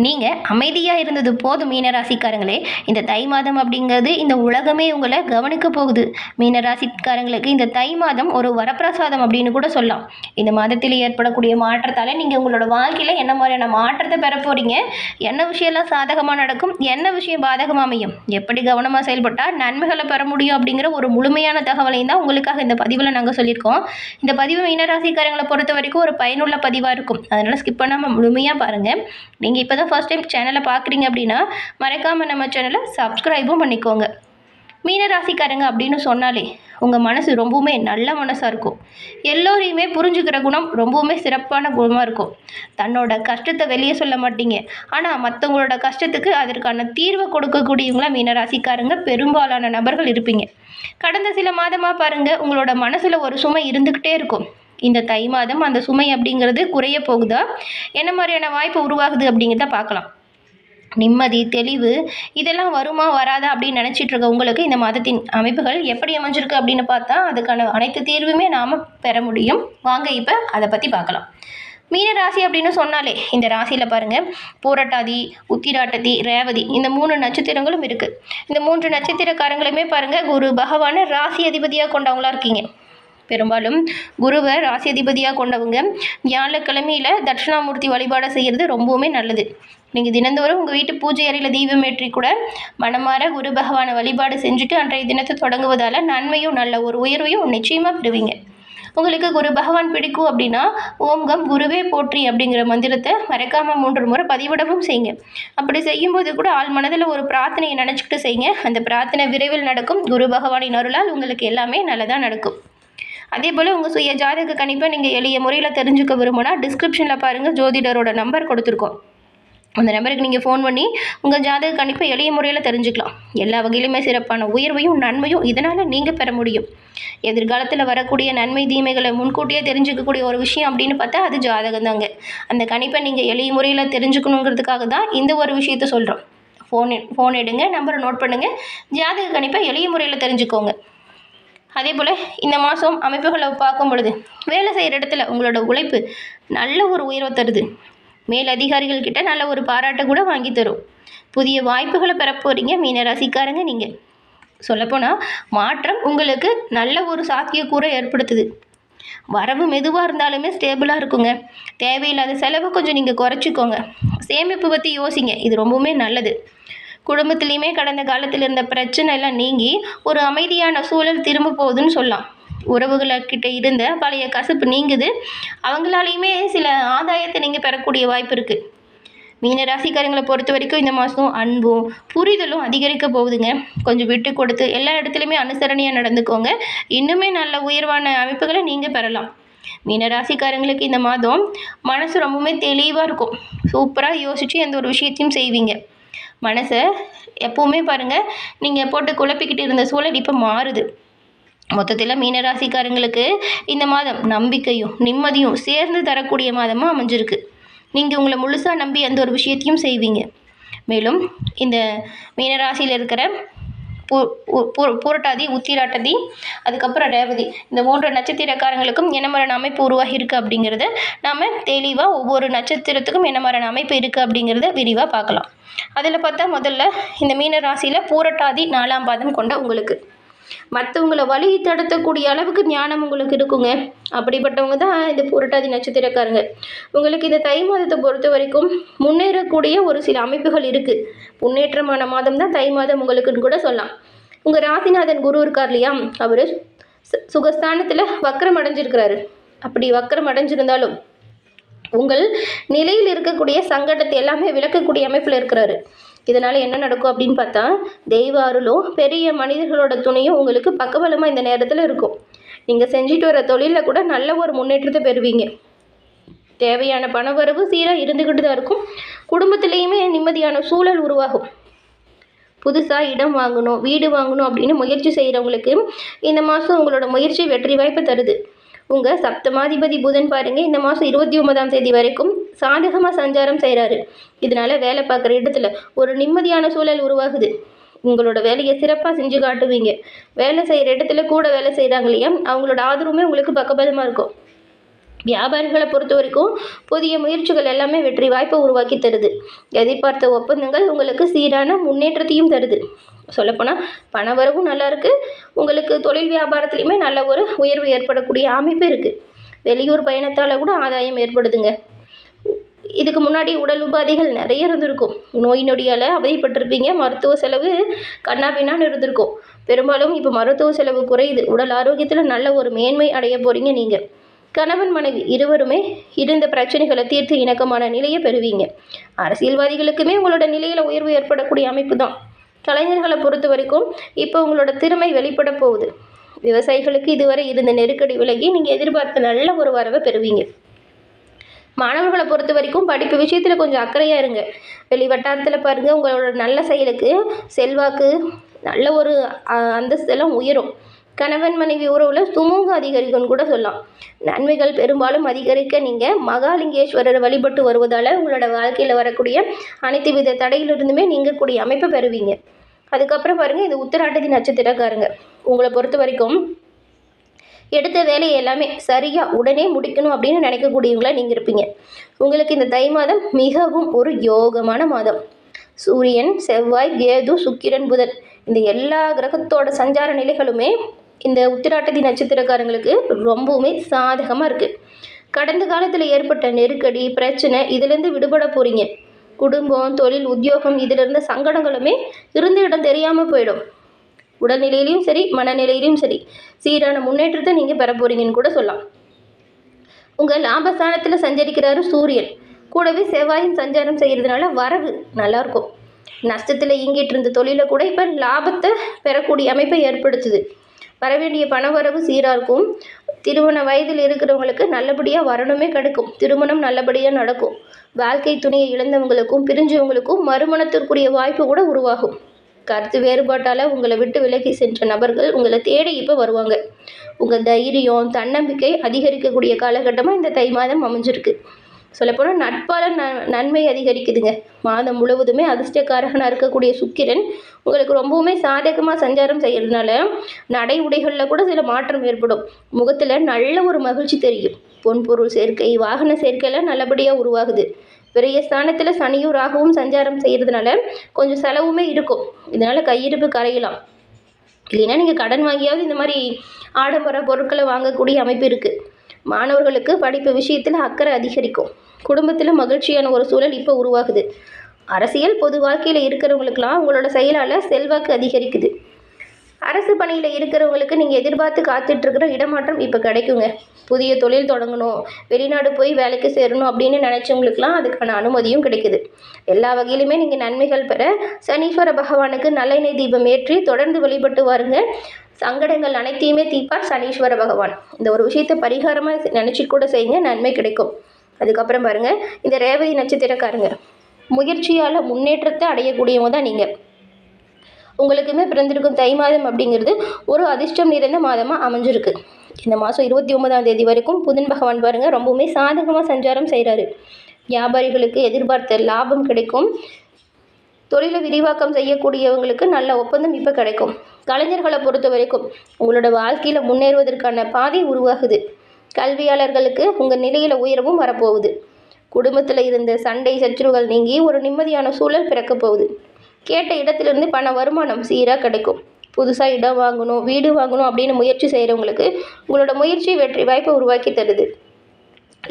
நீங்கள் அமைதியாக இருந்தது போதும் மீனராசிக்காரங்களே. இந்த தை மாதம் அப்படிங்கிறது இந்த உலகமே உங்களை கவனிக்க போகுது. மீனராசிக்காரங்களுக்கு இந்த தை மாதம் ஒரு வரப்பிரசாதம் அப்படின்னு கூட சொல்லலாம். இந்த மாதத்தில் ஏற்படக்கூடிய மாற்றத்தால் நீங்கள் உங்களோட வாழ்க்கையில் என்ன மாதிரியான மாற்றத்தை பெற போகிறீங்க, என்ன விஷயம்லாம் சாதகமாக நடக்கும், என்ன விஷயம் பாதகமாக அமையும், எப்படி கவனமாக செயல்பட்டால் நன்மைகளை பெற முடியும் அப்படிங்கிற ஒரு முழுமையான தகவலையும் தான் உங்களுக்காக இந்த பதிவில் நாங்கள் சொல்லியிருக்கோம். இந்த பதிவு மீனராசிக்காரங்களை பொறுத்த வரைக்கும் ஒரு பயனுள்ள பதிவாக இருக்கும். அதனால் ஸ்கிப் பண்ணாமல் முழுமையாக பாருங்கள். நீங்கள் இப்போ தான் ஃபர்ஸ்ட் டைம் சேனலை பார்க்குறீங்க அப்படின்னா மறக்காமல் நம்ம சேனலை சப்ஸ்கிரைபும் பண்ணிக்கோங்க. மீனராசிக்காரங்க அப்படின்னு சொன்னாலே உங்கள் மனசு ரொம்பவுமே நல்ல மனசாக இருக்கும். எல்லோரையுமே புரிஞ்சுக்கிற குணம் ரொம்பவுமே சிறப்பான குணமாக இருக்கும். தன்னோட கஷ்டத்தை வெளியே சொல்ல மாட்டீங்க, ஆனால் மற்றவங்களோட கஷ்டத்துக்கு அதற்கான தீர்வை கொடுக்கக்கூடியவங்களா மீனராசிக்காரங்க பெரும்பாலான நபர்கள் இருப்பீங்க. கடந்த சில மாதமாக பாருங்கள், உங்களோட மனசில் ஒரு சுமை இருந்துக்கிட்டே இருக்கும். இந்த தை மாதம் அந்த சுமை அப்படிங்கிறது குறைய போகுதா, என்ன மாதிரியான வாய்ப்பு உருவாகுது அப்படிங்கிறத பார்க்கலாம். நிம்மதி, தெளிவு இதெல்லாம் வருமா வராதா அப்படின்னு நினச்சிட்டு இருக்க உங்களுக்கு இந்த மாதத்தின் அமைப்புகள் எப்படி அமைஞ்சிருக்கு அப்படின்னு பார்த்தா அதுக்கான அனைத்து தீர்வுமே நாம் பெற முடியும். வாங்க இப்போ அதை பற்றி பார்க்கலாம். மீன ராசி அப்படின்னு சொன்னாலே இந்த ராசியில் பாருங்கள், பூரட்டாதி, உத்திராட்டதி, ரேவதி இந்த 3 நட்சத்திரங்களும் இருக்குது. இந்த 3 நட்சத்திரக்காரங்களுமே பாருங்கள், குரு பகவானை ராசி அதிபதியாக கொண்டவங்களா இருக்கீங்க. பெரும்பாலும் குருவை ராசி அதிபதியாக கொண்டவங்க வியாழக்கிழமையில் தட்சிணாமூர்த்தி வழிபாடு செய்கிறது ரொம்பவுமே நல்லது. நீங்கள் தினந்தோறும் உங்கள் வீட்டு பூஜை அறையில் தீபம் ஏற்றி கூட மனமாற குரு பகவானை வழிபாடு செஞ்சுட்டு அன்றைய தினத்தை தொடங்குவதால் நன்மையும் நல்ல ஒரு உயர்வையும் நிச்சயமாக பெறுவீங்க. உங்களுக்கு குரு பகவான் பிடிக்கும் அப்படின்னா ஓம்கம் குருவே போற்றி அப்படிங்கிற மந்திரத்தை மறக்காமல் 3 முறை பதிவிடவும் செய்யுங்க. அப்படி செய்யும்போது கூட ஆள் மனதில் ஒரு பிரார்த்தனையை நினச்சிக்கிட்டு செய்யுங்க. அந்த பிரார்த்தனை விரைவில் நடக்கும். குரு பகவானின் அருளால் உங்களுக்கு எல்லாமே நல்லதாக நடக்கும். அதே போல் உங்கள் சுய ஜாதக கணிப்பை நீங்கள் எளிய முறையில் தெரிஞ்சுக்க விரும்பினா டிஸ்கிரிப்ஷனில் பாருங்கள், ஜோதிடரோட நம்பர் கொடுத்துருக்கோம். அந்த நம்பருக்கு நீங்கள் ஃபோன் பண்ணி உங்கள் ஜாதக கணிப்பை எளிய முறையில் தெரிஞ்சுக்கலாம். எல்லா வகையிலுமே சிறப்பான உயர்வையும் நன்மையும் இதனால் நீங்கள் பெற முடியும். எதிர்காலத்தில் வரக்கூடிய நன்மை தீமைகளை முன்கூட்டியே தெரிஞ்சுக்கக்கூடிய ஒரு விஷயம் அப்படின்னு பார்த்தா அது ஜாதகம் தாங்க. அந்த கணிப்பை நீங்கள் எளிய முறையில் தெரிஞ்சுக்கணுங்கிறதுக்காக தான் இந்த ஒரு விஷயத்த சொல்கிறோம். ஃபோன் எடுங்க, நம்பரை நோட் பண்ணுங்கள், ஜாதக கணிப்பை எளிய முறையில் தெரிஞ்சுக்கோங்க. அதே போல் இந்த மாதம் அமைப்புகளை பார்க்கும் பொழுது வேலை செய்கிற இடத்துல உங்களோட உழைப்பு நல்ல ஒரு உயர்வை தருது. மேல் அதிகாரிகள்கிட்ட நல்ல ஒரு பாராட்டை கூட வாங்கி தரும். புதிய வாய்ப்புகளை பெற போகிறீங்க மீனராசிக்காரங்க. நீங்கள் சொல்லப்போனால் மாற்றம் உங்களுக்கு நல்ல ஒரு சாத்தியக்கூறை ஏற்படுத்துது. வரவு மெதுவாக இருந்தாலுமே ஸ்டேபிளாக இருக்குங்க. தேவையில்லாத செலவை கொஞ்சம் நீங்கள் குறைச்சிக்கோங்க. சேமிப்பு பற்றி யோசிங்க, இது ரொம்பவுமே நல்லது. குடும்பத்துலேயுமே கடந்த காலத்தில் இருந்த பிரச்சனை எல்லாம் நீங்கி ஒரு அமைதியான சூழல் திரும்ப போகுதுன்னு சொல்லலாம். உறவுகள்கிட்ட இருந்த பழைய கசப்பு நீங்குது. அவங்களாலையுமே சில ஆதாயத்தை நீங்கள் பெறக்கூடிய வாய்ப்பு இருக்குது. மீன ராசிக்காரங்களை பொறுத்த வரைக்கும் இந்த மாதம் அன்பும் புரிதலும் அதிகரிக்க போகுதுங்க. கொஞ்சம் விட்டு கொடுத்து எல்லா இடத்துலையுமே அனுசரணையாக நடந்துக்கோங்க. இன்னுமே நல்ல உயர்வான அமைப்புகளை நீங்கள் பெறலாம். மீன ராசிக்காரங்களுக்கு இந்த மாதம் மனசு ரொம்பவுமே தெளிவாக இருக்கும். சூப்பராக யோசித்து எந்த ஒரு விஷயத்தையும் செய்வீங்க. மனசை எப்போவுமே பாருங்கள், நீங்கள் போட்டு குழப்பிக்கிட்டு இருந்த சூழல் இப்போ மாறுது. மொத்தத்தில் மீனராசிக்காரங்களுக்கு இந்த மாதம் நம்பிக்கையும் நிம்மதியும் சேர்ந்து தரக்கூடிய மாதமாக அமைஞ்சிருக்கு. நீங்கள் உங்களை முழுசாக நம்பி எந்த ஒரு விஷயத்தையும் செய்வீங்க. மேலும் இந்த மீனராசியில் இருக்கிற பூரட்டாதி, உத்திராட்டதி, அதுக்கப்புறம் ரேவதி இந்த 3 நட்சத்திரக்காரங்களுக்கும் என்ன மாதிரியான அமைப்பு உருவாகி இருக்குது அப்படிங்கிறத நாம் தெளிவாக ஒவ்வொரு நட்சத்திரத்துக்கும் என்ன மாதிரியான அமைப்பு இருக்குது அப்படிங்கிறத விரிவாக பார்க்கலாம். அதில் பார்த்தா முதல்ல இந்த மீன ராசியில் பூரட்டாதி 4ஆம் பாதம் கொண்ட உங்களுக்கு மற்றவங்களை வழி தடுத்தக்கூடிய அளவுக்கு ஞானம் உங்களுக்கு இருக்குங்க. அப்படிப்பட்டவங்க தான் இந்த பூரட்டாதி நட்சத்திரக்காரங்க. உங்களுக்கு இந்த தை மாதத்தை பொறுத்த வரைக்கும் முன்னேறக்கூடிய ஒரு சில அமைப்புகள் இருக்குது. முன்னேற்றமான மாதம் தான் தை மாதம் உங்களுக்குன்னு கூட சொல்லலாம். உங்கள் ராசிநாதன் குரு இருக்கார் இல்லையா, அவர் சுகஸ்தானத்தில் வக்கரம் அடைஞ்சிருக்கிறாரு. அப்படி வக்கரம் அடைஞ்சிருந்தாலும் உங்கள் நிலையில் இருக்கக்கூடிய சங்கடத்தை எல்லாமே விளக்கக்கூடிய அமைப்பில் இருக்கிறாரு. இதனால் என்ன நடக்கும் அப்படின்னு பார்த்தா தெய்வ அருளும் பெரிய மனிதர்களோட துணையும் உங்களுக்கு பக்கபலமாக இந்த நேரத்தில் இருக்கும். நீங்கள் செஞ்சுட்டு வர தொழிலில் கூட நல்ல ஒரு முன்னேற்றத்தை பெறுவீங்க. தேவையான பணவரவு சீராக இருந்துக்கிட்டு தான் இருக்கும். குடும்பத்திலையுமே நிம்மதியான சூழல் உருவாகும். புதுசாக இடம் வாங்கணும், வீடு வாங்கணும் அப்படின்னு முயற்சி செய்கிறவங்களுக்கு இந்த மாதம் உங்களோட முயற்சி வெற்றி வாய்ப்பு தருது. உங்கள் சப்தமாதிபதி புதன் பாருங்கள், இந்த மாதம் 29ஆம் தேதி வரைக்கும் சாதகமாக சஞ்சாரம் செய்கிறாரு. இதனால் வேலை பார்க்குற இடத்துல ஒரு நிம்மதியான சூழல் உருவாகுது. உங்களோட வேலையை சிறப்பாக செஞ்சு காட்டுவீங்க. வேலை செய்கிற இடத்துல கூட வேலை செய்கிறாங்க இல்லையா, அவங்களோட ஆதரவுமே உங்களுக்கு பக்கபலமாக இருக்கும். வியாபாரிகளை பொறுத்த வரைக்கும் புதிய முயற்சிகள் எல்லாமே வெற்றி வாய்ப்பை உருவாக்கி தருது. எதிர்பார்த்த ஒப்பந்தங்கள் உங்களுக்கு சீரான முன்னேற்றத்தையும் தருது. சொல்லப்போனால் பண வரவும் நல்லா இருக்குது. உங்களுக்கு தொழில் வியாபாரத்துலேயுமே நல்ல ஒரு உயர்வு ஏற்படக்கூடிய அமைப்பு இருக்குது. வெளியூர் பயணத்தால் கூட ஆதாயம் ஏற்படுதுங்க. இதுக்கு முன்னாடி உடல் உபாதைகள் நிறைய இருந்திருக்கும். நோய் நொடியால் அவதிப்பட்டிருப்பீங்க. மருத்துவ செலவு கண்ணாபின்னான்னு இருந்திருக்கும். பெரும்பாலும் இப்போ மருத்துவ செலவு குறையுது. உடல் ஆரோக்கியத்தில் நல்ல ஒரு மேன்மை அடைய போகிறீங்க. நீங்கள் கணவன் மனைவி இருவருமே இருந்த பிரச்சனைகளை தீர்த்து இணக்கமான நிலையை பெறுவீங்க. அரசியல்வாதிகளுக்குமே உங்களோட நிலையில் உயர்வு ஏற்படக்கூடிய அமைப்பு தான். கலைஞர்களை பொறுத்த வரைக்கும் இப்போ உங்களோட திறமை வெளிப்பட போகுது. விவசாயிகளுக்கு இதுவரை இருந்த நெருக்கடி விலகி நீங்கள் எதிர்பார்த்த நல்ல ஒரு வரவை பெறுவீங்க. மாணவர்களை பொறுத்த வரைக்கும் படிப்பு விஷயத்தில் கொஞ்சம் அக்கறையாக இருங்க. வெளி வட்டாரத்தில் பாருங்கள், உங்களோட நல்ல செயலுக்கு செல்வாக்கு நல்ல ஒரு அந்தஸ்தெல்லாம் உயரும். கணவன் மனைவி உறவில் சுமூகம் அதிகரிக்கும்னு கூட சொல்லலாம். நன்மைகள் பெரும்பாலும் அதிகரிக்க நீங்கள் மகாலிங்கேஸ்வரரை வழிபட்டு வருவதால் உங்களோட வாழ்க்கையில் வரக்கூடிய அனைத்து வித தடையிலிருந்துமே நீங்கக்கூடிய அமைப்பை பெறுவீங்க. அதுக்கப்புறம் பாருங்கள், இது உத்திராட்டதி நட்சத்திரக்காரங்க. உங்களை பொறுத்த வரைக்கும் எடுத்த வேலையை எல்லாமே சரியாக உடனே முடிக்கணும் அப்படின்னு நினைக்கக்கூடியவங்களா நீங்கள் இருப்பீங்க. உங்களுக்கு இந்த தை மாதம் மிகவும் ஒரு யோகமான மாதம். சூரியன், செவ்வாய், கேது, சுக்கிரன், புதன் இந்த எல்லா கிரகத்தோட சஞ்சார நிலைகளுமே இந்த உத்திராட்டதி நட்சத்திரக்காரங்களுக்கு ரொம்பவுமே சாதகமாக இருக்குது. கடந்த காலத்தில் ஏற்பட்ட நெருக்கடி பிரச்சனை இதிலேருந்து விடுபட போகிறீங்க. குடும்பம், தொழில், உத்தியோகம் இதிலிருந்த சங்கடங்களுமே இருந்த இடம் தெரியாமல் போயிடும். உடல்நிலையிலையும் சரி மனநிலையிலையும் சரி சீரான முன்னேற்றத்தை நீங்கள் பெற போகிறீங்கன்னு கூட சொல்லலாம். உங்கள் லாபஸ்தானத்தில் சஞ்சரிக்கிறாரு சூரியன். கூடவே செவ்வாயும் சஞ்சாரம் செய்கிறதுனால வரவு நல்லாயிருக்கும். நஷ்டத்தில் இயங்கிட்டு இருந்த தொழிலை கூட இப்போ லாபத்தை பெறக்கூடிய அமைப்பை ஏற்படுத்துது. வரவேண்டிய பண வரவு சீராக இருக்கும். திருமண வயதில் இருக்கிறவங்களுக்கு நல்லபடியாக வரணுமே கிடைக்கும். திருமணம் நல்லபடியாக நடக்கும். வாழ்க்கை துணையை இழந்தவங்களுக்கும் பிரிஞ்சவங்களுக்கும் மறுமணத்திற்குரிய வாய்ப்பு கூட உருவாகும். கருத்து வேறுபாட்டால் உங்களை விட்டு விலகி சென்ற நபர்கள் உங்களை தேடி இப்போ வருவாங்க. உங்கள் தைரியம் தன்னம்பிக்கை அதிகரிக்கக்கூடிய காலகட்டமாக இந்த தை மாதம் அமைஞ்சிருக்கு. சொல்லப்போனால் நட்பால் நன்மை அதிகரிக்குதுங்க. மாதம் முழுவதுமே அதிர்ஷ்டக்காரகனாக இருக்கக்கூடிய சுக்கிரன் உங்களுக்கு ரொம்பவுமே சாதகமாக சஞ்சாரம் செய்கிறதுனால நடை உடைகளில் கூட சில மாற்றம் ஏற்படும். முகத்தில் நல்ல ஒரு மகிழ்ச்சி தெரியும். பொன்பொருள் சேர்க்கை, வாகன சேர்க்கையெல்லாம் நல்லபடியாக உருவாகுது. பெரிய ஸ்தானத்தில் சனியும் ராகுவும் சஞ்சாரம் செய்கிறதுனால கொஞ்சம் செலவுமே இருக்கும். இதனால் கையிருப்பு கரையலாம். இல்லைன்னா நீங்கள் கடன் வாங்கியாவது இந்த மாதிரி ஆடம்பர பொருட்களை வாங்கக்கூடிய அமைப்பு இருக்குது. மாணவர்களுக்கு படிப்பு விஷயத்தில் அக்கறை அதிகரிக்கும். குடும்பத்தில் மகிழ்ச்சியான ஒரு சூழல் இப்போ உருவாகுது. அரசியல் பொது வாழ்க்கையில் இருக்கிறவங்களுக்கெல்லாம் உங்களோட செயலால் செல்வாக்கு அதிகரிக்குது. அரசு பணியில் இருக்கிறவங்களுக்கு நீங்கள் எதிர்பார்த்து காத்துட்ருக்கிற இடமாற்றம் இப்போ கிடைக்குங்க. புதிய தொழில் தொடங்கணும், வெளிநாடு போய் வேலைக்கு சேரணும் அப்படின்னு நினச்சவங்களுக்கெல்லாம் அதுக்கான அனுமதியும் கிடைக்குது. எல்லா வகையிலுமே நீங்கள் நன்மைகள் பெற சனீஸ்வர பகவானுக்கு நல்லெண்ணெய் தீபம் ஏற்றி தொடர்ந்து வழிபட்டு வாருங்க. சங்கடங்கள் அனைத்தையுமே தீர்ப்பார் சனீஸ்வர பகவான். இந்த ஒரு விஷயத்தை பரிகாரமாக நினச்சி கூட செய்யுங்க, நன்மை கிடைக்கும். அதுக்கப்புறம் பாருங்கள், இந்த ரேவதி நட்சத்திரக்காரங்க முயற்சியால் முன்னேற்றத்தை அடையக்கூடியவங்க தான் நீங்கள். உங்களுக்குமே பிறந்திருக்கும் தை மாதம் அப்படிங்கிறது ஒரு அதிர்ஷ்டம் நிறைந்த மாதமாக அமைஞ்சிருக்கு. இந்த மாதம் 29ஆம் தேதி வரைக்கும் புதன் பகவான் பாருங்கள் ரொம்பவுமே சாதகமாக சஞ்சாரம் செய்கிறாரு. வியாபாரிகளுக்கு எதிர்பார்த்த லாபம் கிடைக்கும். தொழிலை விரிவாக்கம் செய்யக்கூடியவங்களுக்கு நல்ல ஒப்பந்தம் இப்போ கிடைக்கும். கலைஞர்களை பொறுத்த வரைக்கும் உங்களோட வாழ்க்கையில் முன்னேறுவதற்கான பாதை உருவாகுது. கல்வியாளர்களுக்கு உங்கள் நிலையில் உயரவும் வரப்போகுது. குடும்பத்தில் இருந்த சண்டை சச்சரவுகள் நீங்கி ஒரு நிம்மதியான சூழல் பிறக்க போகுது. கேட்ட இடத்துலேருந்து பண வருமானம் சீராக கிடைக்கும். புதுசாக இடம் வாங்கணும், வீடு வாங்கணும் அப்படின்னு முயற்சி செய்கிறவங்களுக்கு உங்களோட முயற்சி வெற்றி வாய்ப்பை உருவாக்கி தருது.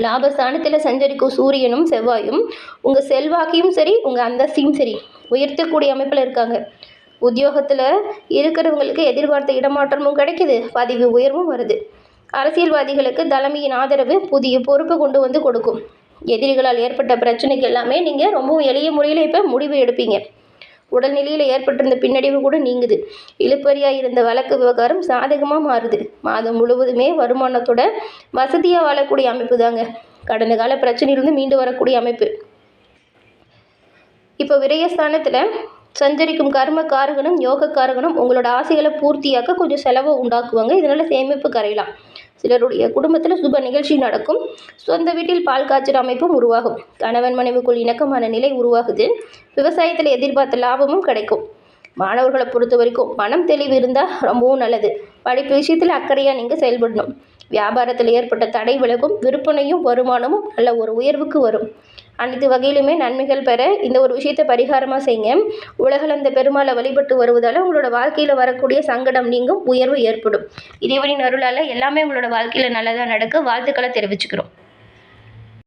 லாபஸ்தானத்தில் சஞ்சரிக்கும் சூரியனும் செவ்வாயும் உங்கள் செல்வாக்கையும் சரி உங்கள் அந்தஸ்தையும் சரி உயர்த்தக்கூடிய அமைப்பில் இருக்காங்க. உத்தியோகத்தில் இருக்கிறவங்களுக்கு எதிர்பார்த்த இடமாற்றமும் கிடைக்குது, பதவி உயர்வும் வருது. அரசியல்வாதிகளுக்கு தலைமையின் ஆதரவு புதிய பொறுப்பு கொண்டு வந்து கொடுக்கும். எதிரிகளால் ஏற்பட்ட பிரச்சனைக்கு எல்லாமே நீங்கள் ரொம்பவும் எளிய முறையில் இப்போ முடிவு எடுப்பீங்க. உடல்நிலையில் ஏற்பட்டிருந்த பின்னடைவு கூட நீங்குது. இழுப்பறியாக இருந்த வழக்கு விவகாரம் சாதகமாக மாறுது. மாதம் முழுவதுமே வருமானத்தோட வசதியாக வாழக்கூடிய அமைப்பு தாங்க. கடந்த கால பிரச்சனையிலிருந்து மீண்டு வரக்கூடிய அமைப்பு. இப்போ விரயஸ்தானத்தில் சஞ்சரிக்கும் கர்ம காரகனும் யோக காரகனும் உங்களோட ஆசைகளை பூர்த்தியாக்க கொஞ்சம் செலவை உண்டாக்குவாங்க. இதனால் சேமிப்பு கரையலாம். சிலருடைய குடும்பத்தில் சுப நிகழ்ச்சி நடக்கும். சொந்த வீட்டில் பால் காய்ச்சல் அமைப்பும் உருவாகும். கணவன் மனைவிக்குள் இணக்கமான நிலை உருவாகுது. விவசாயத்தில் எதிர்பார்த்த லாபமும் கிடைக்கும். மாணவர்களை பொறுத்த வரைக்கும் மனம் தெளிவு இருந்தால் ரொம்பவும் நல்லது. படிப்பு விஷயத்தில் அக்கறையாக நீங்கள் செயல்படணும். வியாபாரத்தில் ஏற்பட்ட தடை விலகும், விற்பனையும் வருமானமும் நல்ல ஒரு உயர்வுக்கு வரும். அனைத்து வகையிலுமே நன்மைகள் பெற இந்த ஒரு விஷயத்தை பரிகாரமாக செய்யுங்க. உலகளந்த பெருமாளை வழிபட்டு வருவதால் உங்களோட வாழ்க்கையில் வரக்கூடிய சங்கடம் நீங்கும், உயர்வு ஏற்படும். இறைவனின் அருளால் எல்லாமே உங்களோட வாழ்க்கையில் நல்லதாக நடக்க வாழ்த்துக்களை தெரிவிச்சுக்கிறோம்.